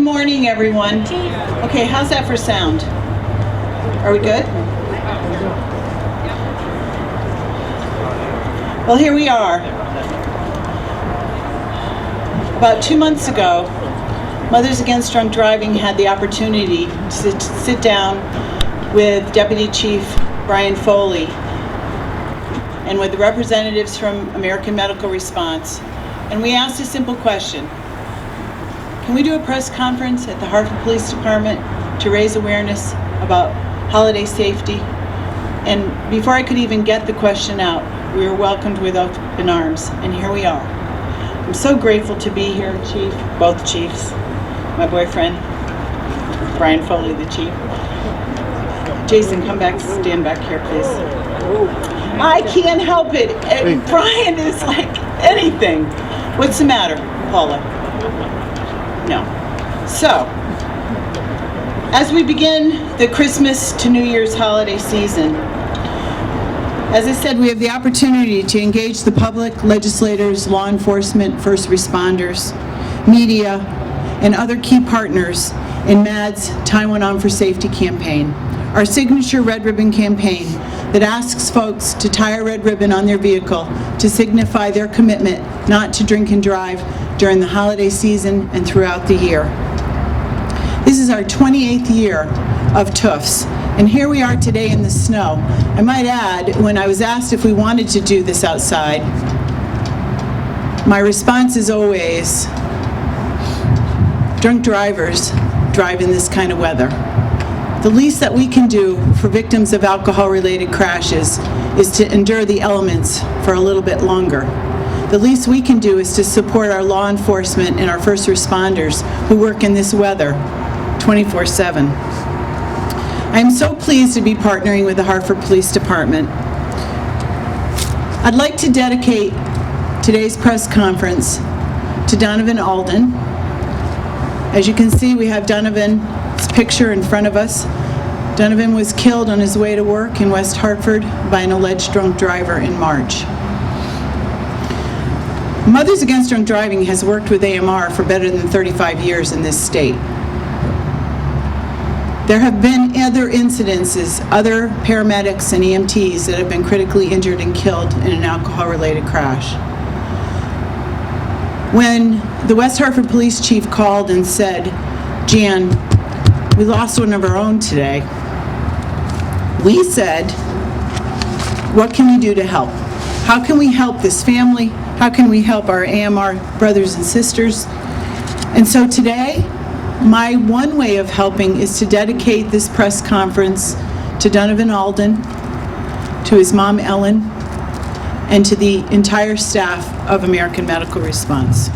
morning, everyone. Okay, how's that for sound? Are we good? Well, here we are. About 2 months ago, Mothers Against Drunk Driving had the opportunity to sit down with Deputy Chief Brian Foley and with the representatives from American Medical Response, and we asked a simple question. Can we do a press conference at the Hartford Police Department to raise awareness about holiday safety? And before I could even get the question out, we were welcomed with open arms, and here we are. I'm so grateful to be here, Chief, both chiefs, my boyfriend, Brian Foley, the chief. Jason, come back, stand back here, please. I can't help it. And Brian is like anything. What's the matter, Paula? No. So, as we begin the Christmas to New Year's holiday season, as I said, we have the opportunity to engage the public, legislators, law enforcement, first responders, media, and other key partners in MADD's Time Went On for Safety campaign, our signature red ribbon campaign that asks folks to tie a red ribbon on their vehicle to signify their commitment not to drink and drive during the holiday season and throughout the year. This is our 28th year of TUFs, and here we are today in the snow. I might add, when I was asked if we wanted to do this outside, my response is always, drunk drivers drive in this kind of weather. The least that we can do for victims of alcohol-related crashes is to endure the elements for a little bit longer. The least we can do is to support our law enforcement and our first responders who work in this weather 24/7. I am so pleased to be partnering with the Hartford Police Department. I'd like to dedicate today's press conference to Donovan Alden. As you can see, we have Donovan's picture in front of us. Donovan was killed on his way to work in West Hartford by an alleged drunk driver in March. Mothers Against Drunk Driving has worked with AMR for better than 35 years in this state. There have been other incidences, other paramedics and EMTs that have been critically injured and killed in an alcohol-related crash. When the West Hartford Police Chief called and said, "Jan, we lost one of our own today," we said, what can we do to help? How can we help this family? How can we help our AMR brothers and sisters? And so today, my one way of helping is to dedicate this press conference to Donovan Alden, to his mom Ellen, and to the entire staff of American Medical Response.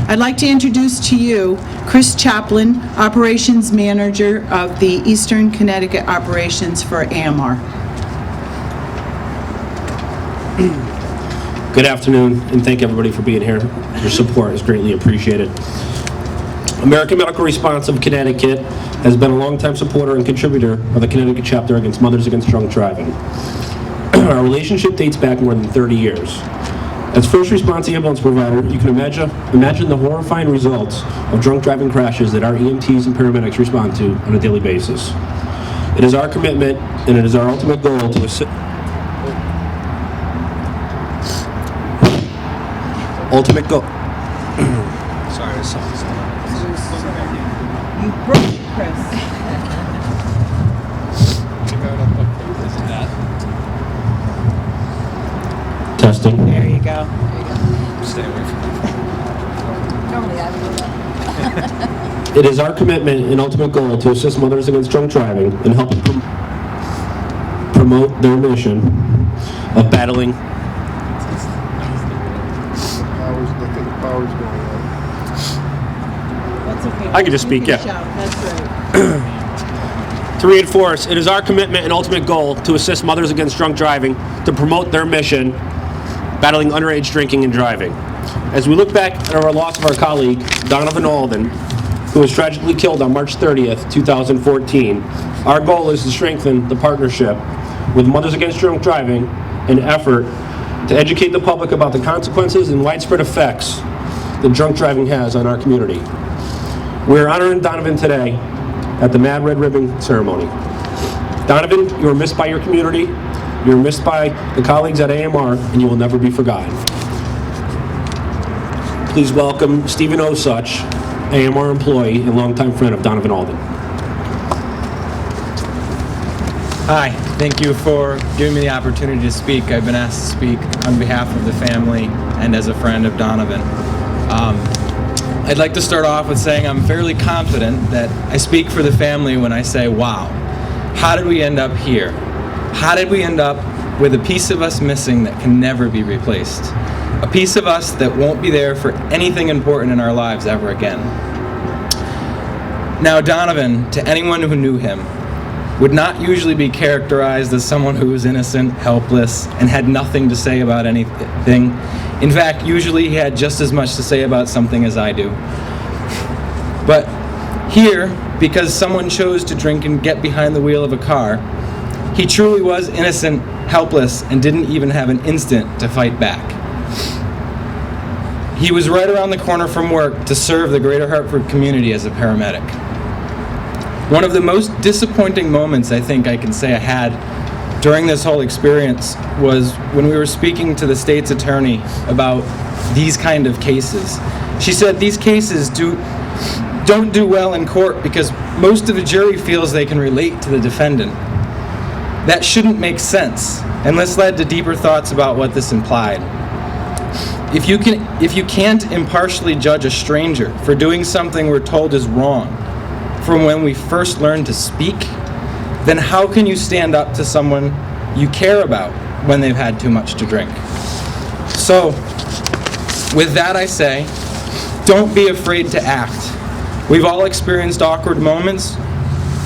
I'd like to introduce to you Chris Chaplin, Operations Manager of the Eastern Connecticut Operations for AMR. Good afternoon, and thank everybody for being here. Your support is greatly appreciated. American Medical Response of Connecticut has been a longtime supporter and contributor of the Connecticut chapter against Mothers Against Drunk Driving. Our relationship dates back more than 30 years. As first response ambulance provider, you can imagine the horrifying results of drunk driving crashes that our EMTs and paramedics respond to on a daily basis. It is our commitment and it is our ultimate goal to assist. Ultimate goal. Sorry, You broke it, Chris. Testing. There you go. Stay away from me. It is our commitment and ultimate goal to assist Mothers Against Drunk Driving and help promote their mission of battling. That's okay. I can just speak, yeah. Shout. That's right. To reinforce, it is our commitment and ultimate goal to assist Mothers Against Drunk Driving to promote their mission, battling underage drinking and driving. As we look back at our loss of our colleague, Donovan Alden, who was tragically killed on March 30th, 2014, our goal is to strengthen the partnership with Mothers Against Drunk Driving in an effort to educate the public about the consequences and widespread effects that drunk driving has on our community. We're honoring Donovan today at the MADD Red Ribbon ceremony. Donovan, you are missed by your community, you're missed by the colleagues at AMR, and you will never be forgotten. Please welcome Stephen Osuch, AMR employee and longtime friend of Donovan Alden. Hi, thank you for giving me the opportunity to speak. I've been asked to speak on behalf of the family and as a friend of Donovan. I'd like to start off with saying I'm fairly confident that I speak for the family when I say, wow, how did we end up here? How did we end up with a piece of us missing that can never be replaced? A piece of us that won't be there for anything important in our lives ever again. Now, Donovan, to anyone who knew him, would not usually be characterized as someone who was innocent, helpless, and had nothing to say about anything. In fact, usually he had just as much to say about something as I do. But here, because someone chose to drink and get behind the wheel of a car, he truly was innocent, helpless, and didn't even have an instant to fight back. He was right around the corner from work to serve the Greater Hartford community as a paramedic. One of the most disappointing moments I think I can say I had during this whole experience was when we were speaking to the state's attorney about these kind of cases. She said these cases don't do well in court because most of the jury feels they can relate to the defendant. That shouldn't make sense, and this led to deeper thoughts about what this implied. If you can't impartially judge a stranger for doing something we're told is wrong from when we first learned to speak, then how can you stand up to someone you care about when they've had too much to drink? So, with that I say, don't be afraid to act. We've all experienced awkward moments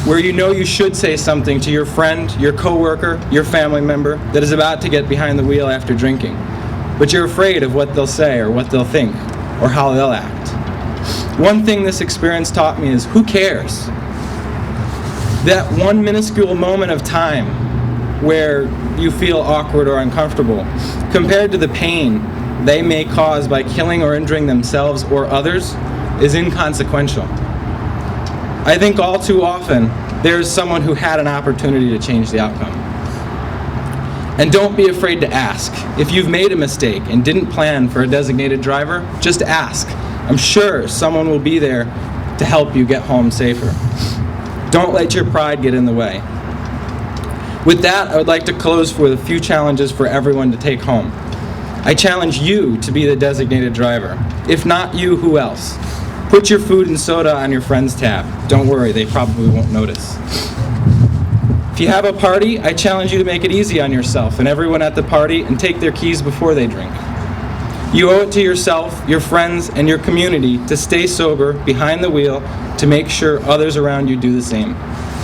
where you know you should say something to your friend, your coworker, your family member that is about to get behind the wheel after drinking, but you're afraid of what they'll say or what they'll think or how they'll act. One thing this experience taught me is who cares? That one minuscule moment of time where you feel awkward or uncomfortable, compared to the pain they may cause by killing or injuring themselves or others, is inconsequential. I think all too often there's someone who had an opportunity to change the outcome. And don't be afraid to ask. If you've made a mistake and didn't plan for a designated driver, just ask. I'm sure someone will be there to help you get home safer. Don't let your pride get in the way. With that, I would like to close with a few challenges for everyone to take home. I challenge you to be the designated driver. If not you, who else? Put your food and soda on your friend's tab. Don't worry, they probably won't notice. If you have a party, I challenge you to make it easy on yourself and everyone at the party and take their keys before they drink. You owe it to yourself, your friends, and your community to stay sober behind the wheel to make sure others around you do the same.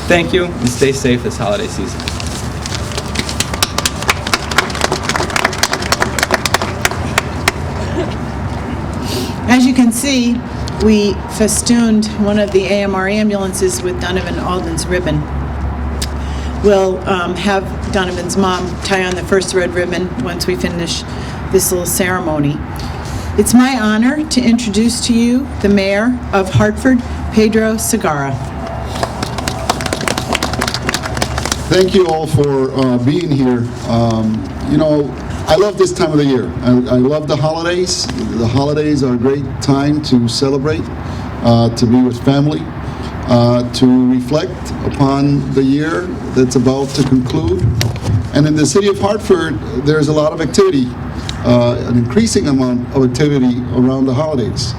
Thank you, and stay safe this holiday season. As you can see, we festooned one of the AMR ambulances with Donovan Alden's ribbon. We'll have Donovan's mom tie on the first red ribbon once we finish this little ceremony. It's my honor to introduce to you the Mayor of Hartford, Pedro Segarra. Thank you all for being here. I love this time of the year. I love the holidays. The holidays are a great time to celebrate, to be with family, to reflect upon the year that's about to conclude. And in the city of Hartford, there's a lot of activity, an increasing amount of activity around the holidays.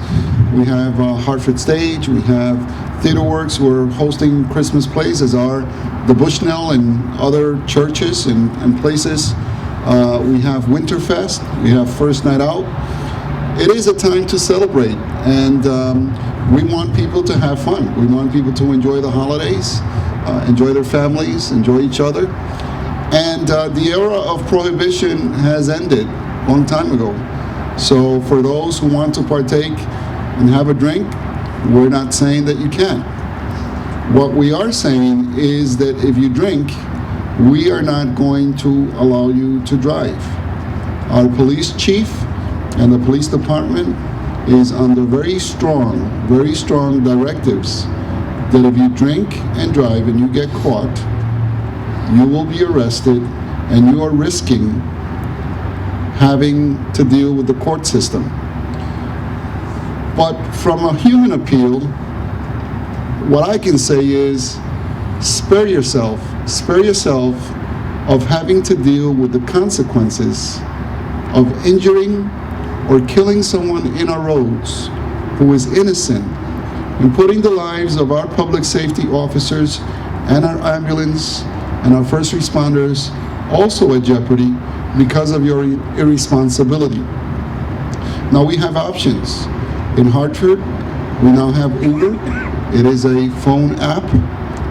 We have Hartford Stage, we have Theater Works, we're hosting Christmas plays, as are the Bushnell and other churches and places. We have Winterfest, we have First Night Out. It is a time to celebrate, and we want people to have fun. We want people to enjoy the holidays, enjoy their families, enjoy each other. And the era of prohibition has ended a long time ago. So for those who want to partake and have a drink, we're not saying that you can't. What we are saying is that if you drink, we are not going to allow you to drive. Our police chief and the police department is under very strong directives that if you drink and drive and you get caught, you will be arrested and you are risking having to deal with the court system. But from a human appeal, what I can say is spare yourself of having to deal with the consequences of injuring or killing someone in our roads who is innocent, and putting the lives of our public safety officers and our ambulance and our first responders also at jeopardy because of your irresponsibility. Now we have options. In Hartford, we now have Uber. It is a phone app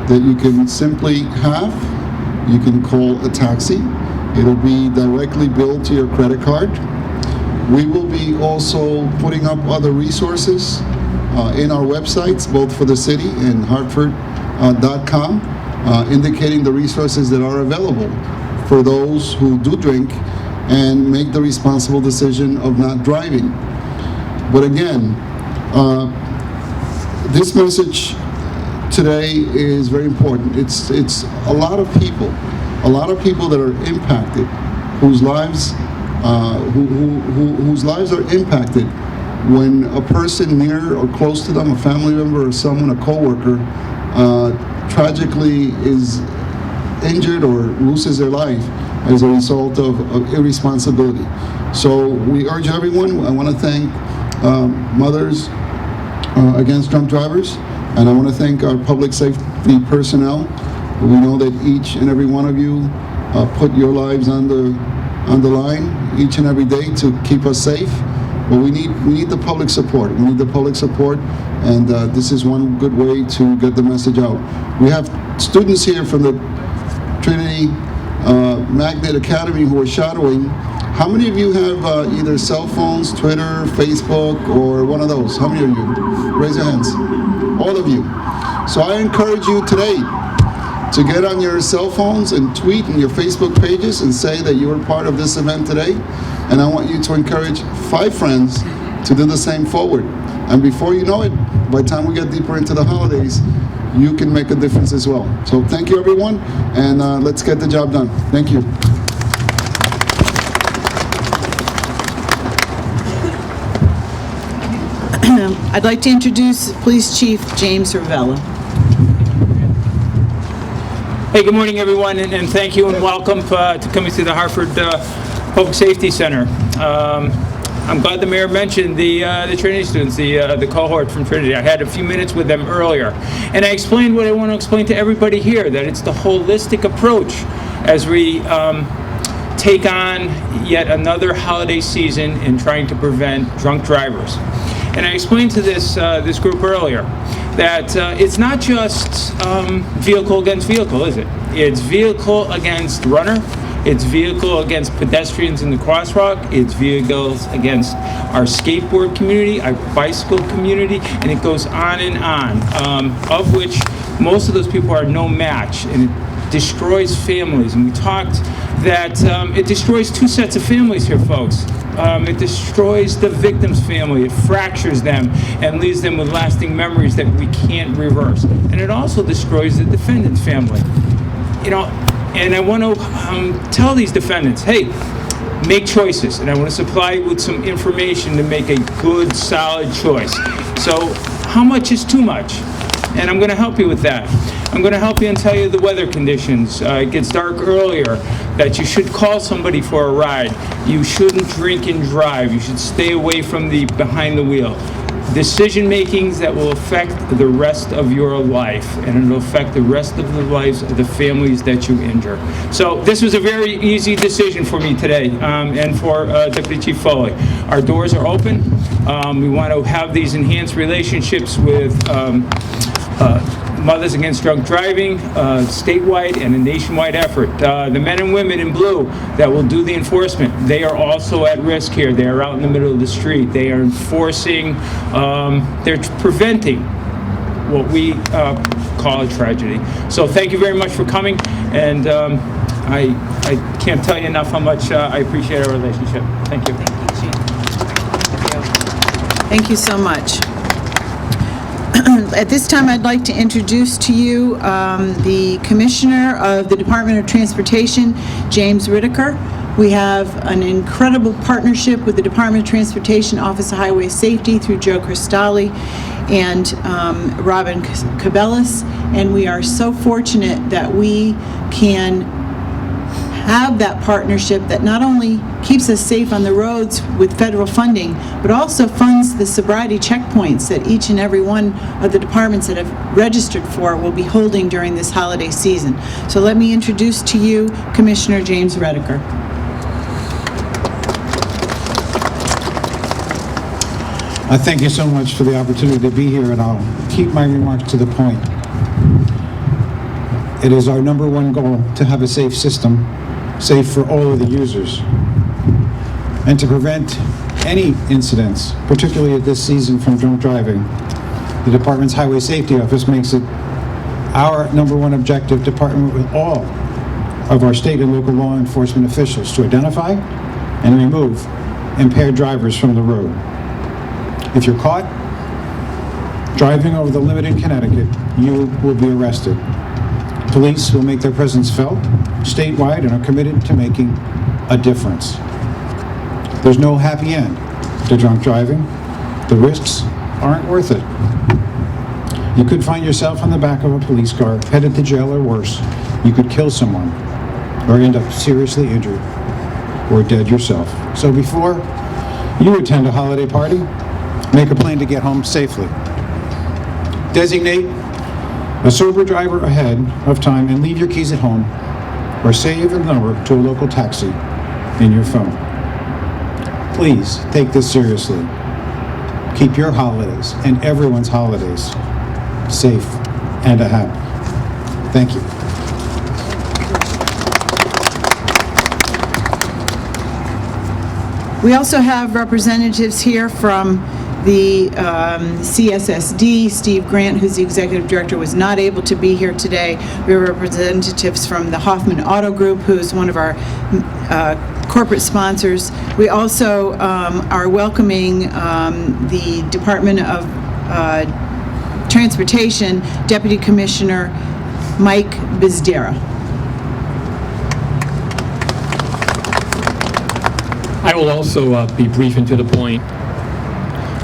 that you can simply have. You can call a taxi. It'll be directly billed to your credit card. We will be also putting up other resources in our websites, both for the city and hartford.com, indicating the resources that are available for those who do drink and make the responsible decision of not driving. But again, this message today is very important. It's a lot of people that are impacted, whose lives whose lives are impacted when a person near or close to them, a family member or someone, a coworker, tragically is injured or loses their life as a result of irresponsibility. So we urge everyone. I want to thank Mothers Against Drunk Drivers, and I want to thank our public safety personnel. We know that each and every one of you put your lives on the line each and every day to keep us safe. But we need the public support. We need the public support, and this is one good way to get the message out. We have students here from the Trinity Magnet Academy who are shadowing. How many of you have either cell phones, Twitter, Facebook, or one of those? How many of you? Raise your hands. All of you. So I encourage you today to get on your cell phones and tweet in your Facebook pages and say that you were part of this event today. And I want you to encourage 5 friends to do the same forward. And before you know it, by the time we get deeper into the holidays, you can make a difference as well. So thank you, everyone, and let's get the job done. Thank you. I'd like to introduce Police Chief James Ravella. Hey, good morning, everyone, and thank you and welcome to coming to the Hartford Public Safety Center. I'm glad the mayor mentioned the Trinity students, the cohort from Trinity. I had a few minutes with them earlier, and I explained what I want to explain to everybody here, that it's the holistic approach as we take on yet another holiday season in trying to prevent drunk drivers. And I explained to this group earlier that it's not just vehicle against vehicle, is it? It's vehicle against runner. It's vehicle against pedestrians in the crosswalk. It's vehicles against our skateboard community, our bicycle community, and it goes on and on, of which most of those people are no match, and it destroys families. And we talked that it destroys 2 sets of families here, folks. It destroys the victim's family, it fractures them, and leaves them with lasting memories that we can't reverse. And it also destroys the defendant's family. You know, and I want to tell these defendants, hey, make choices. And I want to supply you with some information to make a good, solid choice. So how much is too much? And I'm going to help you with that. I'm going to help you and tell you the weather conditions. It gets dark earlier, that you should call somebody for a ride. You shouldn't drink and drive. You should stay away from the behind the wheel. Decision makings that will affect the rest of your life, and it'll affect the rest of the lives of the families that you injure. So this was a very easy decision for me today, and for Deputy Chief Foley. Our doors are open. We want to have these enhanced relationships with Mothers Against Drunk Driving, statewide and a nationwide effort. The men and women in blue that will do the enforcement, they are also at risk here. They are out in the middle of the street. They are enforcing, they're preventing what we call a tragedy. So thank you very much for coming, and I can't tell you enough how much I appreciate our relationship. Thank you. Thank you, Chief. Thank you. Thank you so much. At this time, I'd like to introduce to you the Commissioner of the Department of Transportation, James Whitaker. We have an incredible partnership with the Department of Transportation Office of Highway Safety through Joe Cristalli and Robin Cabellis, and we are so fortunate that we can have that partnership that not only keeps us safe on the roads with federal funding, but also funds the sobriety checkpoints that each and every one of the departments that have registered for will be holding during this holiday season. So let me introduce to you Commissioner James Whitaker. Thank you so much for the opportunity to be here, and I'll keep my remarks to the point. It is our number one goal to have a safe system, safe for all of the users, and to prevent any incidents, particularly at this season, from drunk driving. The Department's Highway Safety Office makes it our number one objective to partner with all of our state and local law enforcement officials to identify and remove impaired drivers from the road. If you're caught driving over the limit in Connecticut, you will be arrested. Police will make their presence felt statewide and are committed to making a difference. There's no happy end to drunk driving. The risks aren't worth it. You could find yourself on the back of a police car, headed to jail or worse. You could kill someone or end up seriously injured or dead yourself. So before you attend a holiday party, make a plan to get home safely. Designate a sober driver ahead of time and leave your keys at home, or save a number to a local taxi in your phone. Please take this seriously. Keep your holidays and everyone's holidays safe and happy. Thank you. We also have representatives here from the CSSD. Steve Grant, who's the executive director, was not able to be here today. We have representatives from the Hoffman Auto Group, who's one of our corporate sponsors. We also are welcoming the Department of Transportation Deputy Commissioner Mike Bizdera. I will also be brief and to the point.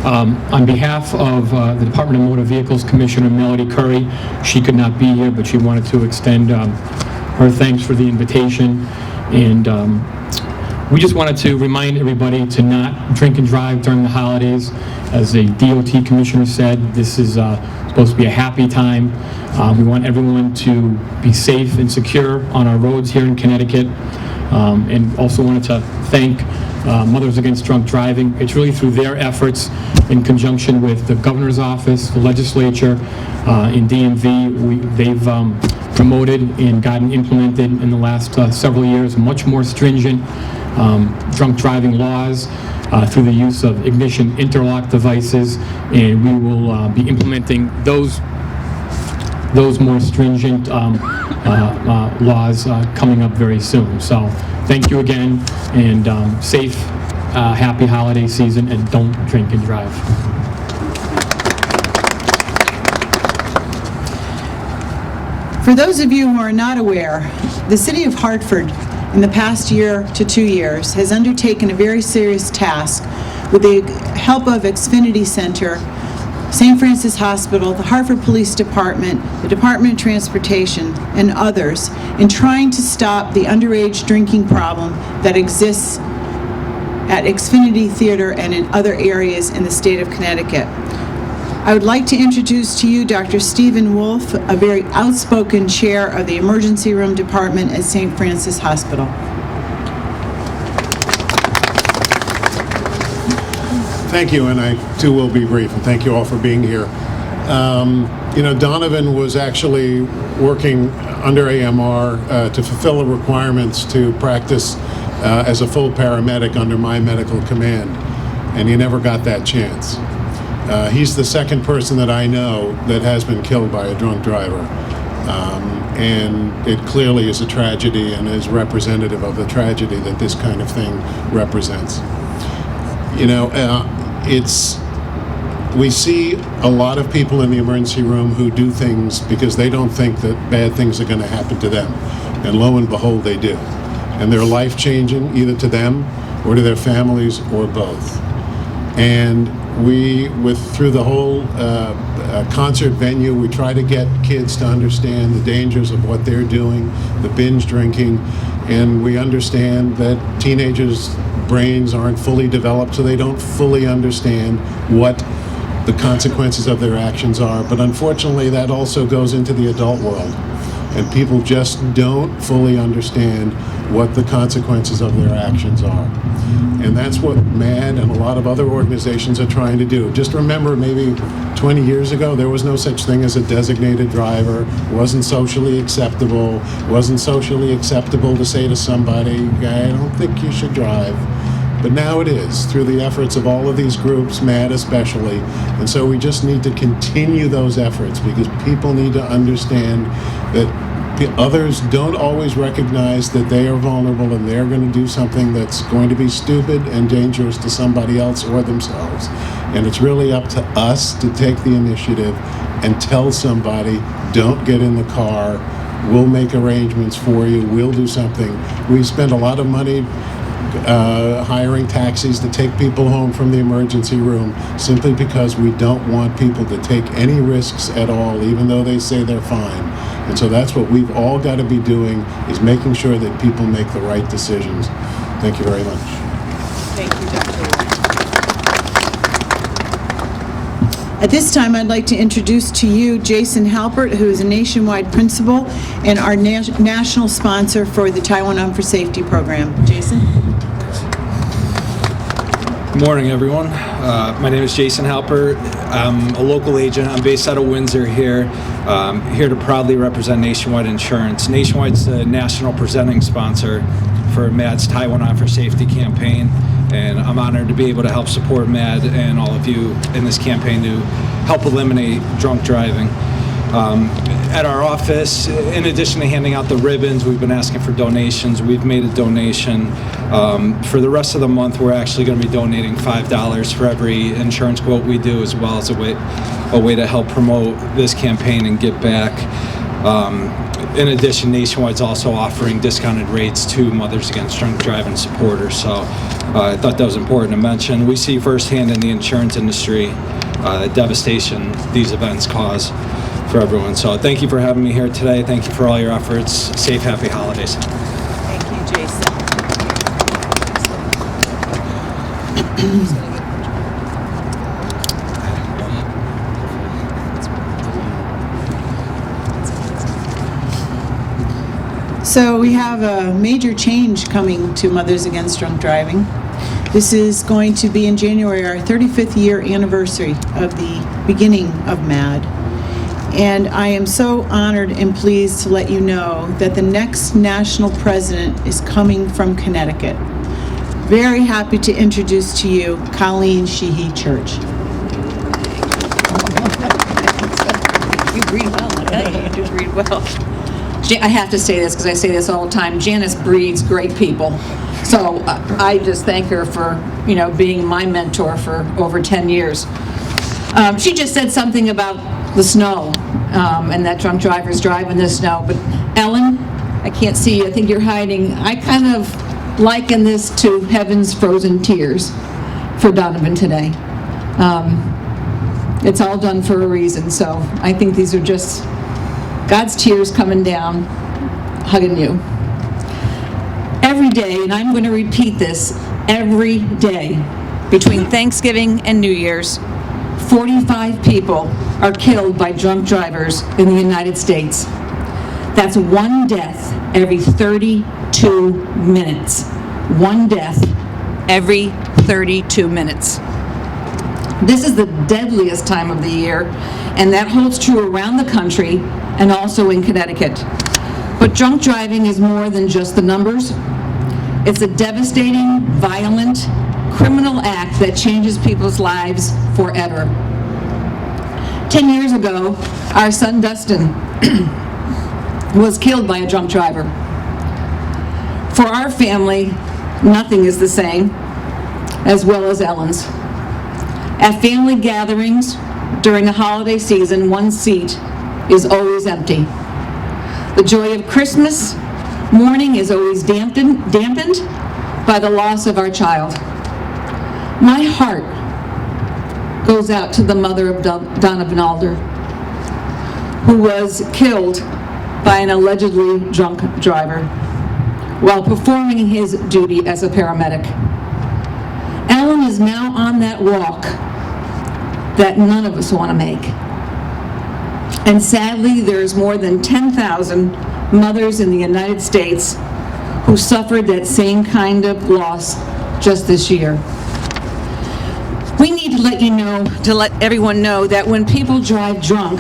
On behalf of the Department of Motor Vehicles Commissioner Melody Curry, she could not be here, but she wanted to extend her thanks for the invitation. And we just wanted to remind everybody to not drink and drive during the holidays. As a DOT commissioner said, this is supposed to be a happy time. We want everyone to be safe and secure on our roads here in Connecticut. And also wanted to thank Mothers Against Drunk Driving. It's really through their efforts in conjunction with the governor's office, the legislature, in DMV. They've promoted and gotten implemented in the last several years much more stringent drunk driving laws through the use of ignition interlock devices, and we will be implementing those more stringent laws coming up very soon. So thank you again, and safe, happy holiday season, and don't drink and drive. For those of you who are not aware, the City of Hartford in the past year to 2 years has undertaken a very serious task with the help of Xfinity Center, St. Francis Hospital, the Hartford Police Department, the Department of Transportation, and others in trying to stop the underage drinking problem that exists at Xfinity Theater and in other areas in the state of Connecticut. I would like to introduce to you Dr. Stephen Wolf, a very outspoken chair of the Emergency Room Department at St. Francis Hospital. Thank you, and I too will be brief, and thank you all for being here. Donovan was actually working under AMR to fulfill the requirements to practice as a full paramedic under my medical command, and he never got that chance. He's the second person that I know that has been killed by a drunk driver, and it clearly is a tragedy and is representative of the tragedy that this kind of thing represents. It's we see a lot of people in the emergency room who do things because they don't think that bad things are going to happen to them. And lo and behold, they do. And they're life-changing, either to them or to their families or both. And through the whole concert venue, we try to get kids to understand the dangers of what they're doing, the binge drinking, and we understand that teenagers' brains aren't fully developed, so they don't fully understand what the consequences of their actions are. But unfortunately, that also goes into the adult world, and people just don't fully understand what the consequences of their actions are. And that's what MADD and a lot of other organizations are trying to do. Just remember, maybe 20 years ago, there was no such thing as a designated driver. It wasn't socially acceptable. It wasn't socially acceptable to say to somebody, I don't think you should drive. But now it is, through the efforts of all of these groups, MADD especially. And so we just need to continue those efforts, because people need to understand that others don't always recognize that they are vulnerable and they're going to do something that's going to be stupid and dangerous to somebody else or themselves. And it's really up to us to take the initiative and tell somebody, don't get in the car, we'll make arrangements for you, we'll do something. We spend a lot of money hiring taxis to take people home from the emergency room, simply because we don't want people to take any risks at all, even though they say they're fine. And so that's what we've all got to be doing, is making sure that people make the right decisions. Thank you very much. Thank you, Dr. At this time, I'd like to introduce to you Jason Halpert, who is a nationwide principal and our national sponsor for the Taiwan Armed for Safety program. Jason? Good morning, everyone. My name is Jason Halpert. I'm a local agent. I'm based out of Windsor here. Here to proudly represent Nationwide Insurance. Nationwide's the national presenting sponsor for MADD's Taiwan Armed for Safety campaign, and I'm honored to be able to help support MADD and all of you in this campaign to help eliminate drunk driving. At our office, in addition to handing out the ribbons, we've been asking for donations. We've made a donation. For the rest of the month, we're actually going to be donating $5 for every insurance quote we do, as well as a way to help promote this campaign and give back. In addition, Nationwide's also offering discounted rates to Mothers Against Drunk Driving supporters. So I thought that was important to mention. We see firsthand in the insurance industry the devastation these events cause for everyone. So thank you for having me here today. Thank you for all your efforts. Safe, happy holidays. Thank you, Jason. So we have a major change coming to Mothers Against Drunk Driving. This is going to be in January, our 35th year anniversary of the beginning of MADD. And I am so honored and pleased to let you know that the next national president is coming from Connecticut. Very happy to introduce to you Colleen Sheehy Church. You read well, okay? You do read well. I have to say this because I say this all the time. Janice breeds great people. So I just thank her for, being my mentor for over 10 years. She just said something about the snow and that drunk drivers drive in the snow. But Ellen, I can't see you. I think you're hiding. I kind of liken this to heaven's frozen tears for Donovan today. It's all done for a reason. So I think these are just God's tears coming down, hugging you. Every day, and I'm going to repeat this, every day, between Thanksgiving and New Year's, 45 people are killed by drunk drivers in the United States. That's one death every 32 minutes. One death every 32 minutes. This is the deadliest time of the year, and that holds true around the country and also in Connecticut. But drunk driving is more than just the numbers. It's a devastating, violent, criminal act that changes people's lives forever. 10 years ago, our son Dustin was killed by a drunk driver. For our family, nothing is the same, as well as Ellen's. At family gatherings during the holiday season, one seat is always empty. The joy of Christmas morning is always dampened by the loss of our child. My heart goes out to the mother of Donovan Alder, who was killed by an allegedly drunk driver while performing his duty as a paramedic. Ellen is now on that walk that none of us want to make. And sadly, there's more than 10,000 mothers in the United States who suffered that same kind of loss just this year. We need to let everyone know that when people drive drunk,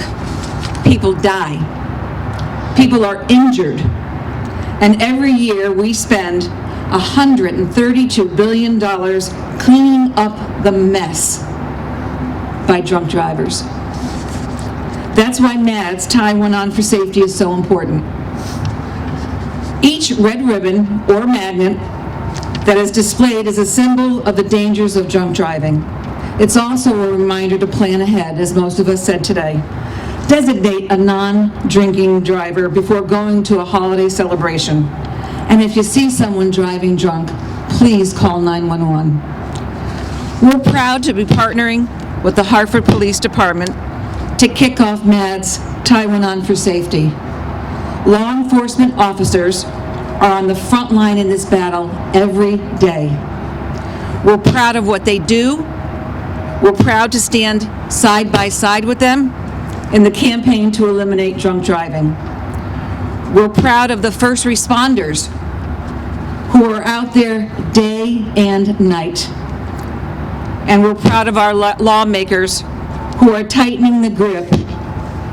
people die. People are injured. And every year we spend $132 billion cleaning up the mess by drunk drivers. That's why MADD's Tie One On for Safety is so important. Each red ribbon or magnet that is displayed is a symbol of the dangers of drunk driving. It's also a reminder to plan ahead, as most of us said today. Designate a non-drinking driver before going to a holiday celebration. And if you see someone driving drunk, please call 911. We're proud to be partnering with the Hartford Police Department to kick off MADD's Tie One On for Safety. Law enforcement officers are on the front line in this battle every day. We're proud of what they do. We're proud to stand side by side with them in the campaign to eliminate drunk driving. We're proud of the first responders who are out there day and night. And we're proud of our lawmakers who are tightening the grip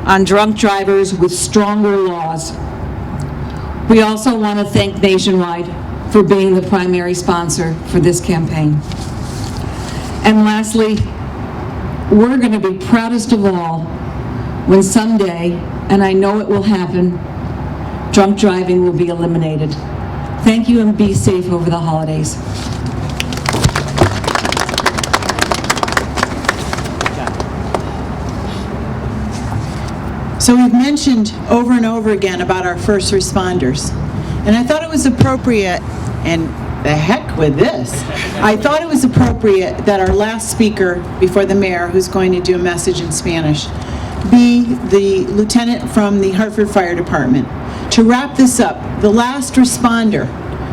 on drunk drivers with stronger laws. We also want to thank Nationwide for being the primary sponsor for this campaign. And lastly, we're going to be proudest of all when someday, and I know it will happen, drunk driving will be eliminated. Thank you and be safe over the holidays. So we've mentioned over and over again about our first responders. And I thought it was appropriate, and the heck with this, I thought it was appropriate that our last speaker before the mayor, who's going to do a message in Spanish, be the lieutenant from the Hartford Fire Department. To wrap this up, the last responder,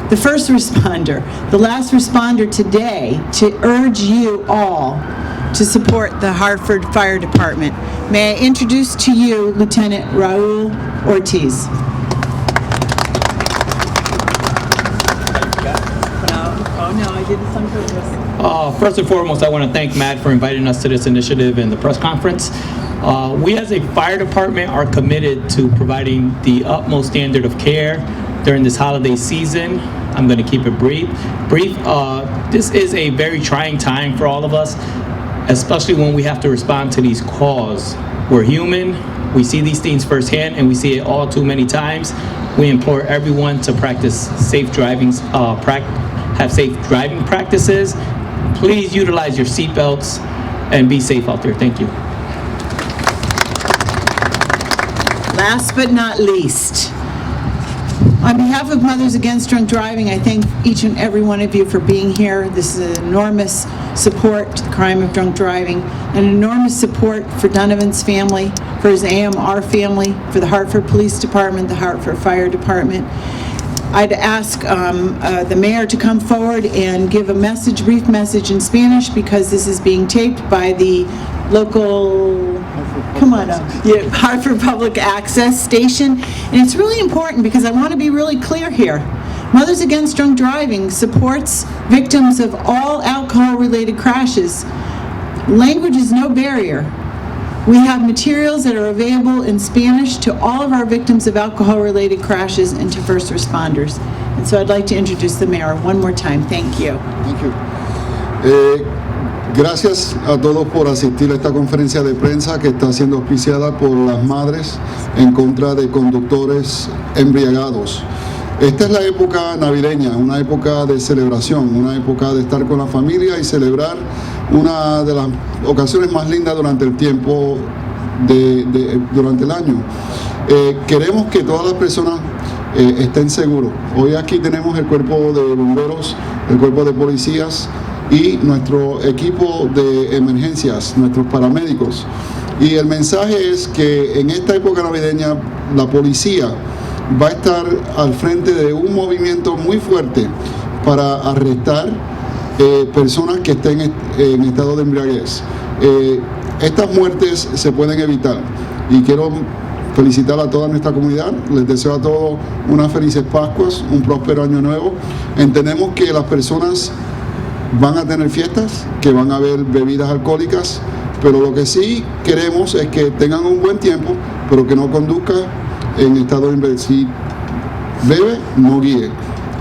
the first responder, the last responder today to urge you all to support the Hartford Fire Department. May I introduce to you Lieutenant Raul Ortiz. No, I did this on purpose. First and foremost, I want to thank MADD for inviting us to this initiative and the press conference. We as a fire department are committed to providing the utmost standard of care during this holiday season. I'm going to keep it brief. This is a very trying time for all of us, especially when we have to respond to these calls. We're human, we see these things firsthand, and we see it all too many times. We implore everyone to practice safe driving, have safe driving practices. Please utilize your seatbelts and be safe out there. Thank you. Last but not least, on behalf of Mothers Against Drunk Driving, I thank each and every one of you for being here. This is an enormous support to the crime of drunk driving, an enormous support for Donovan's family, for his AMR family, for the Hartford Police Department, the Hartford Fire Department. I'd ask the mayor to come forward and give a message, brief message in Spanish, because this is being taped by the local, come on up, Hartford Public Access Station. And it's really important because I want to be really clear here. Mothers Against Drunk Driving supports victims of all alcohol-related crashes. Language is no barrier. We have materials that are available in Spanish to all of our victims of alcohol-related crashes and to first responders. And so I'd like to introduce the mayor one more time. Thank you. Thank you. Gracias a todos por asistir a esta conferencia de prensa que está siendo auspiciada por las madres en contra de conductores embriagados. Esta es la época navideña, una época de celebración, una época de estar con la familia y celebrar una de las ocasiones más lindas durante el tiempo, durante el año. Queremos que todas las personas estén seguros. Hoy aquí tenemos el cuerpo de bomberos, el cuerpo de policías y nuestro equipo de emergencias, nuestros paramédicos. Y el mensaje es que en esta época navideña la policía va a estar al frente de un movimiento muy fuerte para arrestar personas que estén en estado de embriaguez. Estas muertes se pueden evitar y quiero felicitar a toda nuestra comunidad. Les deseo a todos unas felices Pascuas, un próspero año nuevo. Entendemos que las personas van a tener fiestas, que van a haber bebidas alcohólicas, pero lo que sí queremos es que tengan un buen tiempo, pero que no conduzca en estado de embriaguez. Si bebe, no guíe.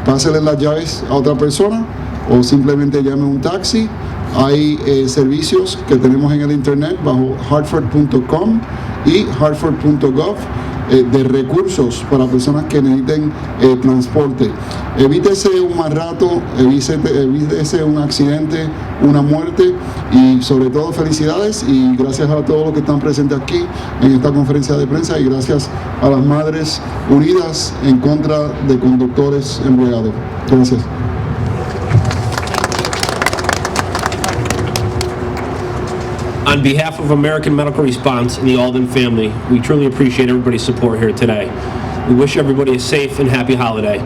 Pásele las llaves a otra persona o simplemente llame un taxi. Hay servicios que tenemos en el internet bajo hartford.com y hartford.gov de recursos para personas que necesiten transporte. Evítese un mal rato, evítese un accidente, una muerte y sobre todo felicidades y gracias a todos los que están presentes aquí en esta conferencia de prensa y gracias a las Madres Unidas en contra de conductores embriagados. Gracias. On behalf of American Medical Response and the Alden family, we truly appreciate everybody's support here today. We wish everybody a safe and happy holiday.